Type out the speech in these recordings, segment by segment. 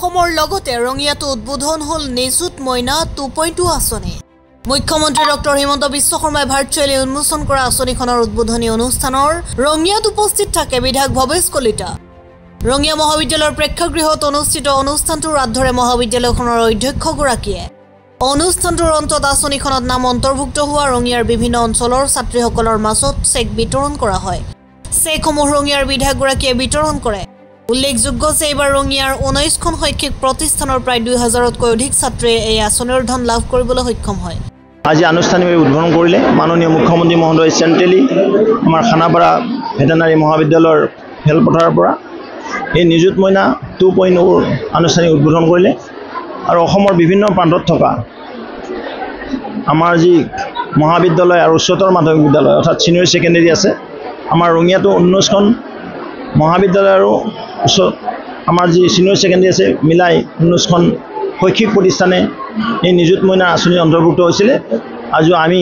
অসমৰ লগতে ৰঙিয়াত উদ্বোধন হল নিযুত মইনা 2.2 আঁচনি। মুখ্যমন্ত্ৰী ডক্টৰ হিমন্ত বিশ্ব শৰ্মাই ভাৰ্চুৱেলি উন্মোচন কৰা আঁচনিখনৰ উদ্বোধনী অনুষ্ঠানৰ ৰঙিয়াত উপস্থিত থাকে বিধায়ক ভৱেশ কলিতা। ৰঙিয়া মহাবিদ্যালয়ৰ প্ৰেক্ষাগৃহত অনুষ্ঠিত অনুষ্ঠানটোৰ আধৰে মহাবিদ্যালয়খনৰ অধ্যক্ষগৰাকীয়ে অনুষ্ঠানটোৰ অন্তত আঁচনিখনত নাম অন্তৰ্ভুক্ত হোৱা ৰঙিয়াৰ বিভিন্ন অঞ্চলৰ ছাত্ৰীসকলৰ মাজত চেক বিতৰণ কৰা হয়। চেকসমূহ ৰঙিয়াৰ বিধায়কগৰাকীয়ে বিতৰণ কৰে। উল্লেখযোগ্য যে এইবাৰ ৰঙিয়াৰ 19খন শৈক্ষিক প্ৰতিষ্ঠানৰ প্ৰায় 2000তকৈ অধিক ছাত্ৰীয়ে এই আঁচনিৰ ধন লাভ কৰিবলৈ সক্ষম হয়। আজি আনুষ্ঠানিকভাৱে উদ্বোধন কৰিলে মাননীয় মুখ্যমন্ত্ৰী মহোদয় চেণ্ট্ৰেলি আমাৰ খানাপাৰা ভেটেনাৰী মহাবিদ্যালয়ৰ খেলপথাৰৰ পৰা এই নিযুত মইনা 2.0 আনুষ্ঠানিক উদ্বোধন কৰিলে আৰু অসমৰ বিভিন্ন প্ৰান্তত থকা আমাৰ যি মহাবিদ্যালয় আৰু উচ্চতৰ মাধ্যমিক বিদ্যালয় অৰ্থাৎ ছিনিয়ৰ ছেকেণ্ডেৰী আছে আমাৰ ৰঙিয়াতো 19খন মহাবিদ্যালয় আৰু আমাৰ যি ছিনিয়ৰ ছেকেণ্ডেৰী আছে মিলাই 19খন শৈক্ষিক প্ৰতিষ্ঠানে এই নিযুত মইনা আঁচনি অন্তৰ্ভুক্ত হৈছিলে। আজি আমি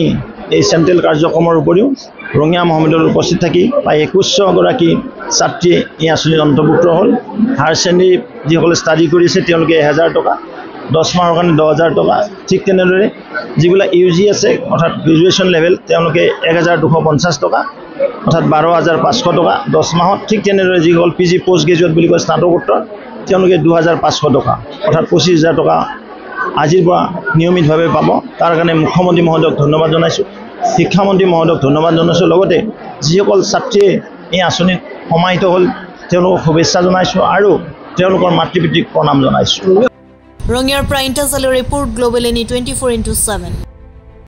এই চেণ্ট্ৰেল কাৰ্যক্ৰমৰ উপৰিও ৰঙিয়া মহাবিদ্যালয়ত উপস্থিত থাকি প্ৰায় 2100গৰাকী ছাত্ৰীয়ে এই আঁচনিত অন্তৰ্ভুক্ত হ'ল। হায়াৰ ছেকেণ্ডেৰী যিসকলে ষ্টাডি কৰিছে তেওঁলোকে 1000 টকা, 10 মাহৰ কাৰণে 10000 টকা, ঠিক তেনেদৰে যিবিলাক UG আছে অৰ্থাৎ গ্ৰেজুৱেশ্যন লেভেল তেওঁলোকে 1250 টকা অৰ্থাৎ 12500 টকা 10 মাহত, ঠিক তেনেদৰে যিসকল PG পোষ্ট গ্ৰেজুৱেট বুলি কয় স্নাতকোত্তৰ তেওঁলোকে 2500 টকা অৰ্থাৎ 25000 টকা আজিৰ পৰা নিয়মিতভাৱে পাব। তাৰ কাৰণে মুখ্যমন্ত্ৰী মহোদয়ক ধন্যবাদ জনাইছোঁ, শিক্ষামন্ত্ৰী মহোদয়ক ধন্যবাদ জনাইছোঁ, লগতে যিসকল ছাত্ৰীয়ে এই আঁচনিত সমাহিত হ'ল তেওঁলোকক শুভেচ্ছা জনাইছোঁ আৰু তেওঁলোকৰ মাতৃ পিতৃক প্ৰণাম জনাইছোঁ। ৰঙিয়াৰ পৰা ইণ্টাৰজালৰ ৰিপৰ্ট গ্লোবেল এনি 24/7।